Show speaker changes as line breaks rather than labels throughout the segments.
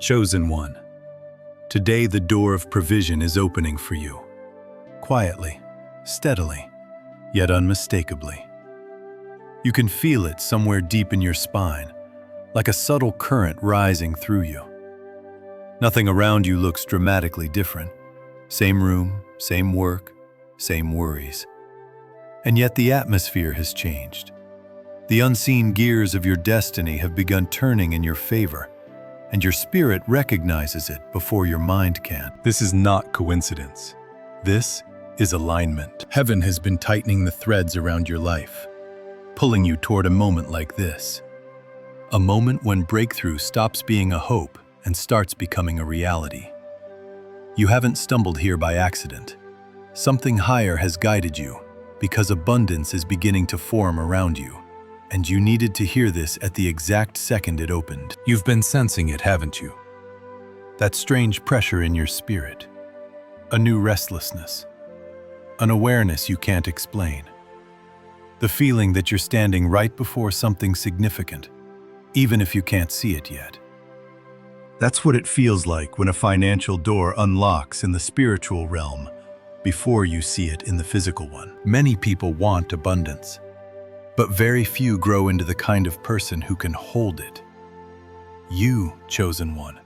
Chosen one, today the door of provision is opening for you. Quietly, steadily, yet unmistakably. You can feel it somewhere deep in your spine, like a subtle current rising through you. Nothing around you looks dramatically different. Same room, same work, same worries. And yet the atmosphere has changed. The unseen gears of your destiny have begun turning in your favor, and your spirit recognizes it before your mind can. This is not coincidence. This is alignment. Heaven has been tightening the threads around your life, pulling you toward a moment like this. A moment when breakthrough stops being a hope and starts becoming a reality. You haven't stumbled here by accident. Something higher has guided you, because abundance is beginning to form around you, and you needed to hear this at the exact second it opened. You've been sensing it, haven't you? That strange pressure in your spirit, a new restlessness, an awareness you can't explain. The feeling that you're standing right before something significant, even if you can't see it yet. That's what it feels like when a financial door unlocks in the spiritual realm before you see it in the physical one. Many people want abundance, but very few grow into the kind of person who can hold it. You, chosen one,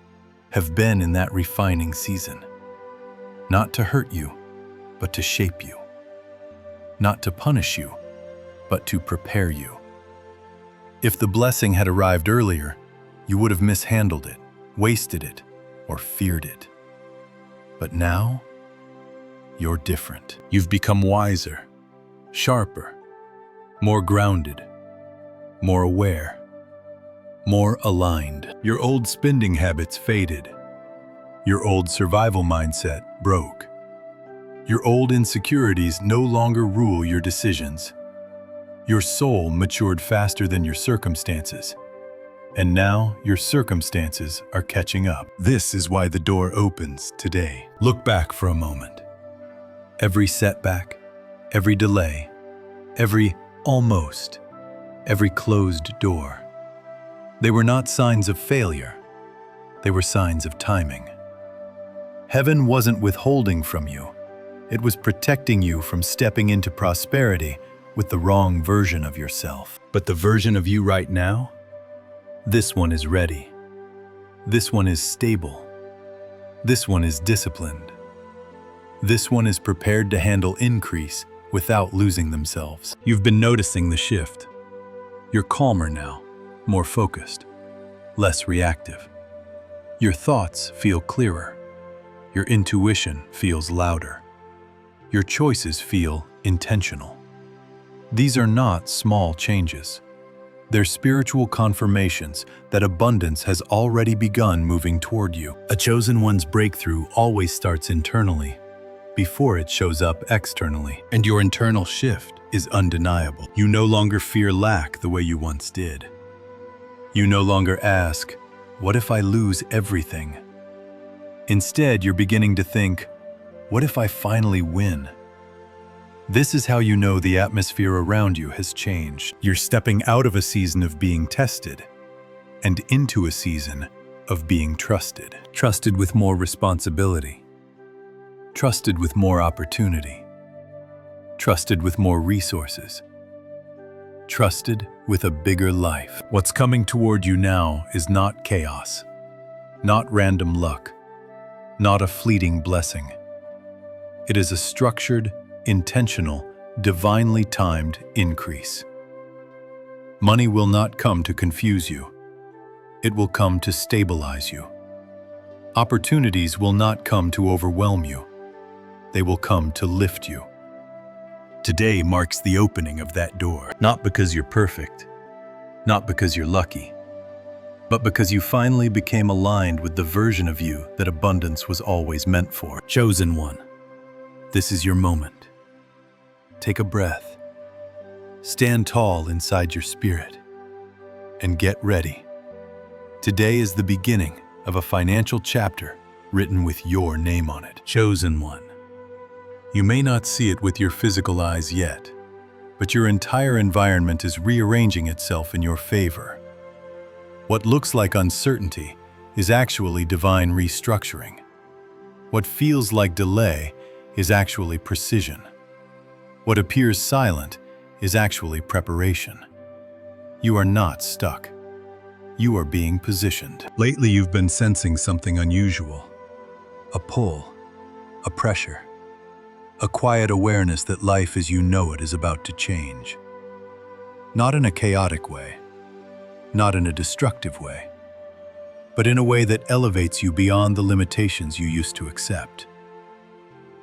have been in that refining season. Not to hurt you, but to shape you. Not to punish you, but to prepare you. If the blessing had arrived earlier, you would have mishandled it, wasted it, or feared it. But now, you're different. You've become wiser, sharper, more grounded, more aware, more aligned. Your old spending habits faded. Your old survival mindset broke. Your old insecurities no longer rule your decisions. Your soul matured faster than your circumstances. And now your circumstances are catching up. This is why the door opens today. Look back for a moment. Every setback, every delay, every almost, every closed door. They were not signs of failure. They were signs of timing. Heaven wasn't withholding from you. It was protecting you from stepping into prosperity with the wrong version of yourself. But the version of you right now, this one is ready. This one is stable. This one is disciplined. This one is prepared to handle increase without losing themselves. You've been noticing the shift. You're calmer now, more focused, less reactive. Your thoughts feel clearer. Your intuition feels louder. Your choices feel intentional. These are not small changes. They're spiritual confirmations that abundance has already begun moving toward you. A chosen one's breakthrough always starts internally, before it shows up externally. And your internal shift is undeniable. You no longer fear lack the way you once did. You no longer ask, what if I lose everything? Instead, you're beginning to think, what if I finally win? This is how you know the atmosphere around you has changed. You're stepping out of a season of being tested and into a season of being trusted. Trusted with more responsibility. Trusted with more opportunity. Trusted with more resources. Trusted with a bigger life. What's coming toward you now is not chaos, not random luck, not a fleeting blessing. It is a structured, intentional, divinely timed increase. Money will not come to confuse you. It will come to stabilize you. Opportunities will not come to overwhelm you. They will come to lift you. Today marks the opening of that door, not because you're perfect, not because you're lucky, but because you finally became aligned with the version of you that abundance was always meant for. Chosen one, this is your moment. Take a breath. Stand tall inside your spirit and get ready. Today is the beginning of a financial chapter written with your name on it. Chosen one. You may not see it with your physical eyes yet, but your entire environment is rearranging itself in your favor. What looks like uncertainty is actually divine restructuring. What feels like delay is actually precision. What appears silent is actually preparation. You are not stuck. You are being positioned. Lately, you've been sensing something unusual. A pull, a pressure, a quiet awareness that life as you know it is about to change. Not in a chaotic way, not in a destructive way, but in a way that elevates you beyond the limitations you used to accept.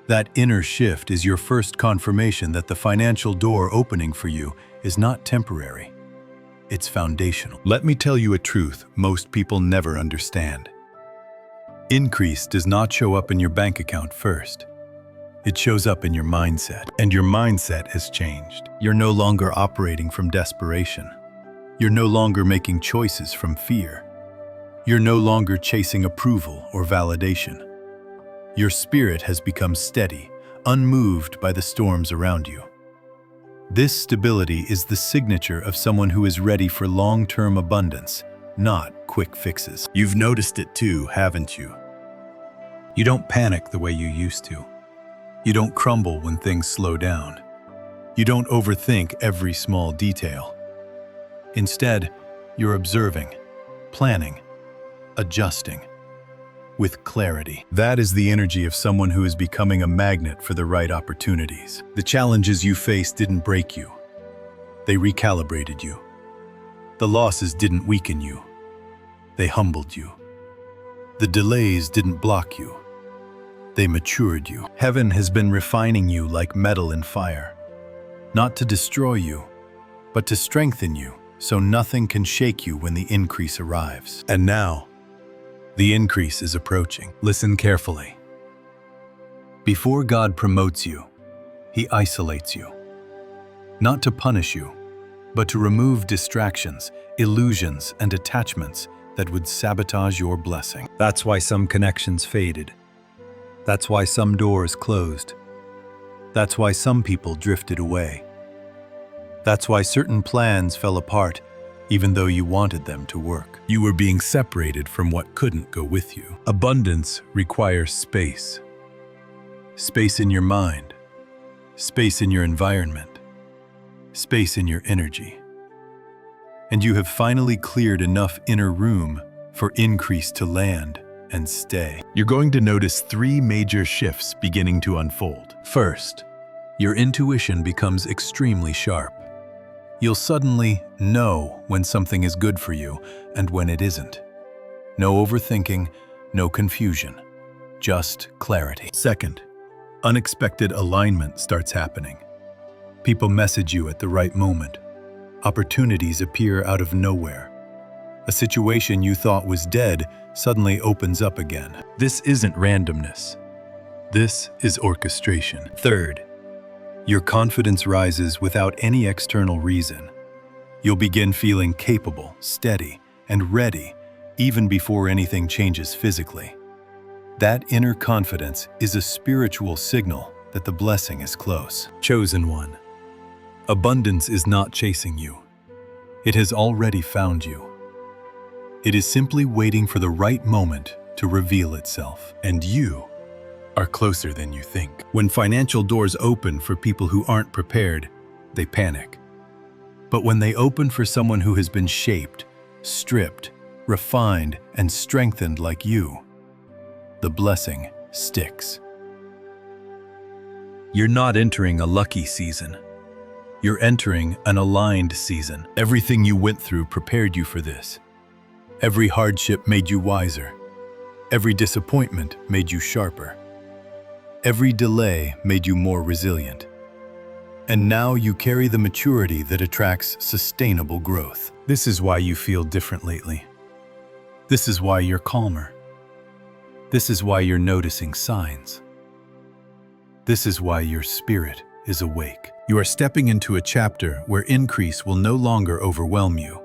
That inner shift is your first confirmation that the financial door opening for you is not temporary. It's foundational. Let me tell you a truth most people never understand. Increase does not show up in your bank account first. It shows up in your mindset, and your mindset has changed. You're no longer operating from desperation. You're no longer making choices from fear. You're no longer chasing approval or validation. Your spirit has become steady, unmoved by the storms around you. This stability is the signature of someone who is ready for long-term abundance, not quick fixes. You've noticed it too, haven't you? You don't panic the way you used to. You don't crumble when things slow down. You don't overthink every small detail. Instead, you're observing, planning, adjusting, with clarity. That is the energy of someone who is becoming a magnet for the right opportunities. The challenges you faced didn't break you. They recalibrated you. The losses didn't weaken you. They humbled you. The delays didn't block you. They matured you. Heaven has been refining you like metal in fire, not to destroy you, but to strengthen you so nothing can shake you when the increase arrives. And now, the increase is approaching. Listen carefully. Before God promotes you, He isolates you. Not to punish you, but to remove distractions, illusions, and attachments that would sabotage your blessing. That's why some connections faded. That's why some doors closed. That's why some people drifted away. That's why certain plans fell apart, even though you wanted them to work. You were being separated from what couldn't go with you. Abundance requires space. Space in your mind. Space in your environment. Space in your energy. And you have finally cleared enough inner room for increase to land and stay. You're going to notice 3 major shifts beginning to unfold. First, your intuition becomes extremely sharp. You'll suddenly know when something is good for you and when it isn't. No overthinking, no confusion, just clarity. Second, unexpected alignment starts happening. People message you at the right moment. Opportunities appear out of nowhere. A situation you thought was dead suddenly opens up again. This isn't randomness. This is orchestration. Third, your confidence rises without any external reason. You'll begin feeling capable, steady, and ready even before anything changes physically. That inner confidence is a spiritual signal that the blessing is close. Chosen one. Abundance is not chasing you. It has already found you. It is simply waiting for the right moment to reveal itself, and you are closer than you think. When financial doors open for people who aren't prepared, they panic. But when they open for someone who has been shaped, stripped, refined, and strengthened like you, the blessing sticks. You're not entering a lucky season. You're entering an aligned season. Everything you went through prepared you for this. Every hardship made you wiser. Every disappointment made you sharper. Every delay made you more resilient. And now you carry the maturity that attracts sustainable growth. This is why you feel different lately. This is why you're calmer. This is why you're noticing signs. This is why your spirit is awake. You are stepping into a chapter where increase will no longer overwhelm you.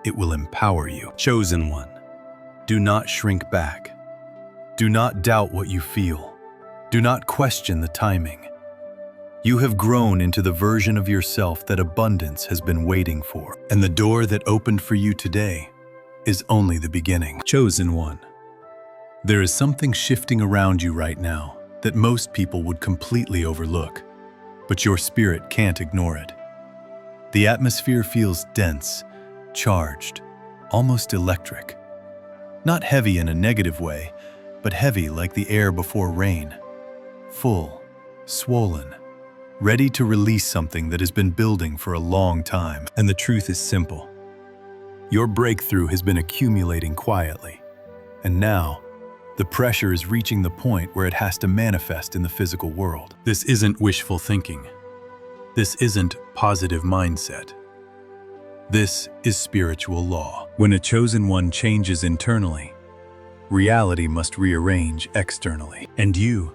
It will empower you. Chosen one, do not shrink back. Do not doubt what you feel. Do not question the timing. You have grown into the version of yourself that abundance has been waiting for. And the door that opened for you today is only the beginning. Chosen one. There is something shifting around you right now that most people would completely overlook, but your spirit can't ignore it. The atmosphere feels dense, charged, almost electric. Not heavy in a negative way, but heavy like the air before rain. Full, swollen, ready to release something that has been building for a long time. And the truth is simple. Your breakthrough has been accumulating quietly, and now, the pressure is reaching the point where it has to manifest in the physical world. This isn't wishful thinking. This isn't positive mindset. This is spiritual law. When a chosen one changes internally, reality must rearrange externally. And you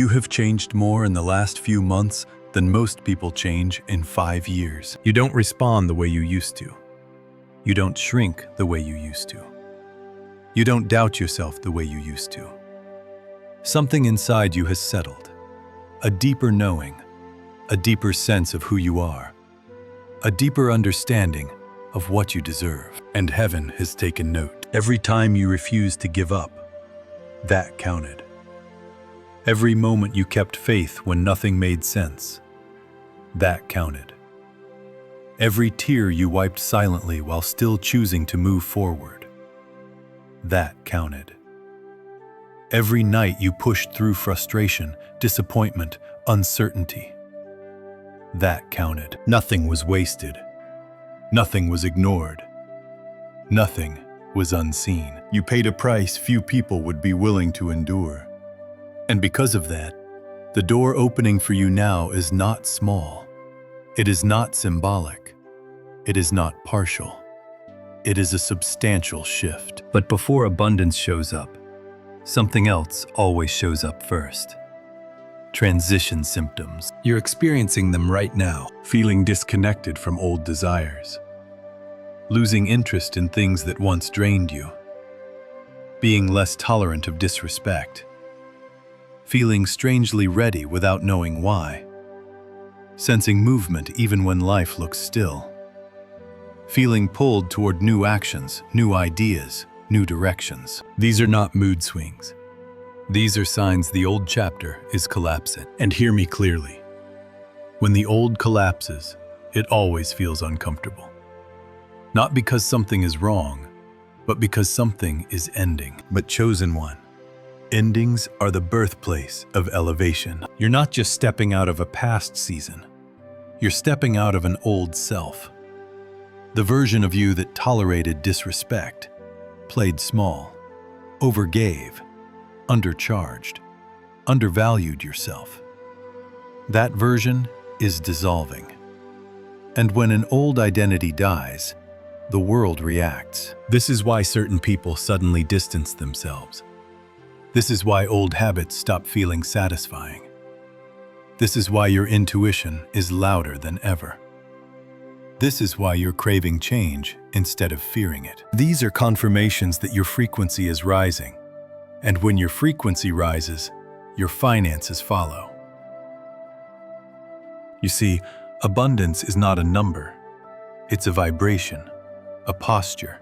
have changed more in the last few months than most people change in 5 years. You don't respond the way you used to. You don't shrink the way you used to. You don't doubt yourself the way you used to. Something inside you has settled. A deeper knowing, a deeper sense of who you are, a deeper understanding of what you deserve. And heaven has taken note. Every time you refused to give up, that counted. Every moment you kept faith when nothing made sense, that counted. Every tear you wiped silently while still choosing to move forward, that counted. Every night you pushed through frustration, disappointment, uncertainty, that counted. Nothing was wasted. Nothing was ignored. Nothing was unseen. You paid a price few people would be willing to endure. And because of that, the door opening for you now is not small. It is not symbolic. It is not partial. It is a substantial shift. But before abundance shows up, something else always shows up first. Transition symptoms. You're experiencing them right now, feeling disconnected from old desires, losing interest in things that once drained you, being less tolerant of disrespect, feeling strangely ready without knowing why, sensing movement even when life looks still, feeling pulled toward new actions, new ideas, new directions. These are not mood swings. These are signs the old chapter is collapsing. And hear me clearly. When the old collapses, it always feels uncomfortable. Not because something is wrong, but because something is ending. But chosen one, endings are the birthplace of elevation. You're not just stepping out of a past season. You're stepping out of an old self. The version of you that tolerated disrespect, played small, overgave, undercharged, undervalued yourself. That version is dissolving. And when an old identity dies, the world reacts. This is why certain people suddenly distance themselves. This is why old habits stop feeling satisfying. This is why your intuition is louder than ever. This is why you're craving change instead of fearing it. These are confirmations that your frequency is rising. And when your frequency rises, your finances follow. You see, abundance is not a number. It's a vibration, a posture,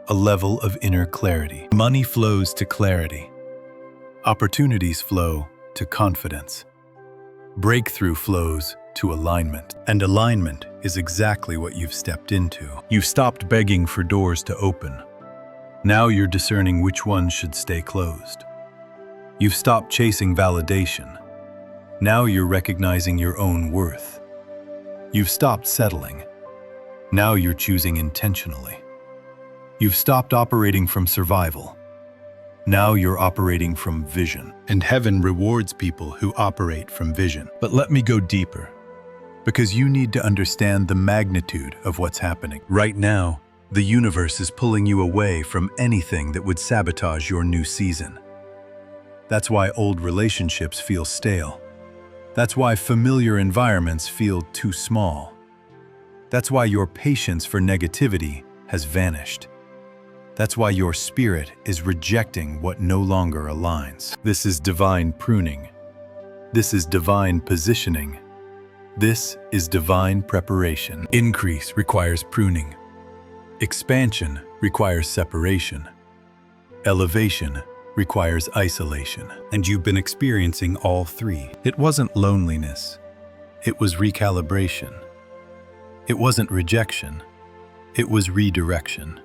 a level of inner clarity. Money flows to clarity. Opportunities flow to confidence. Breakthrough flows to alignment. And alignment is exactly what you've stepped into. You've stopped begging for doors to open. Now you're discerning which ones should stay closed. You've stopped chasing validation. Now you're recognizing your own worth. You've stopped settling. Now you're choosing intentionally. You've stopped operating from survival. Now you're operating from vision. And heaven rewards people who operate from vision. But let me go deeper, because you need to understand the magnitude of what's happening. Right now, the universe is pulling you away from anything that would sabotage your new season. That's why old relationships feel stale. That's why familiar environments feel too small. That's why your patience for negativity has vanished. That's why your spirit is rejecting what no longer aligns. This is divine pruning. This is divine positioning. This is divine preparation. Increase requires pruning. Expansion requires separation. Elevation requires isolation. And you've been experiencing all three. It wasn't loneliness. It was recalibration. It wasn't rejection. It was redirection.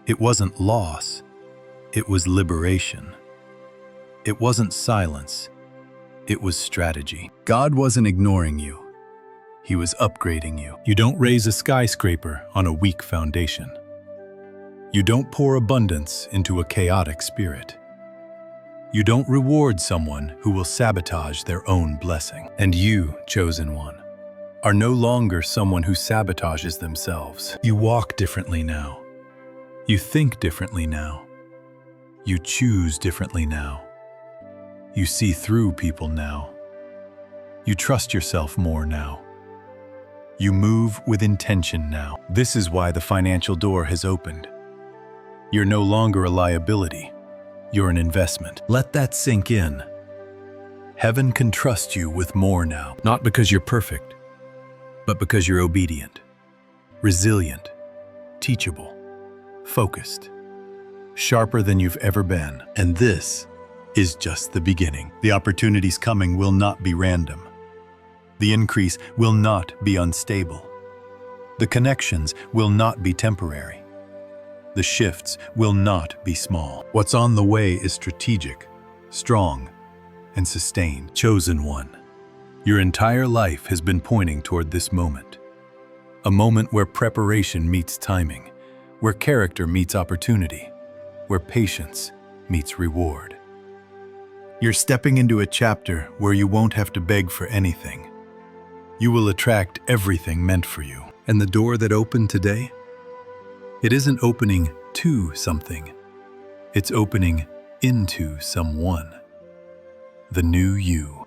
It wasn't loss. It was liberation. It wasn't silence. It was strategy. God wasn't ignoring you. He was upgrading you. You don't raise a skyscraper on a weak foundation. You don't pour abundance into a chaotic spirit. You don't reward someone who will sabotage their own blessing. And you, chosen one, are no longer someone who sabotages themselves. You walk differently now. You think differently now. You choose differently now. You see through people now. You trust yourself more now. You move with intention now. This is why the financial door has opened. You're no longer a liability. You're an investment. Let that sink in. Heaven can trust you with more now, not because you're perfect, but because you're obedient, resilient, teachable, focused, sharper than you've ever been. And this is just the beginning. The opportunities coming will not be random. The increase will not be unstable. The connections will not be temporary. The shifts will not be small. What's on the way is strategic, strong, and sustained. Chosen one, your entire life has been pointing toward this moment. A moment where preparation meets timing, where character meets opportunity, where patience meets reward. You're stepping into a chapter where you won't have to beg for anything. You will attract everything meant for you. And the door that opened today, it isn't opening to something. It's opening into someone. The new you.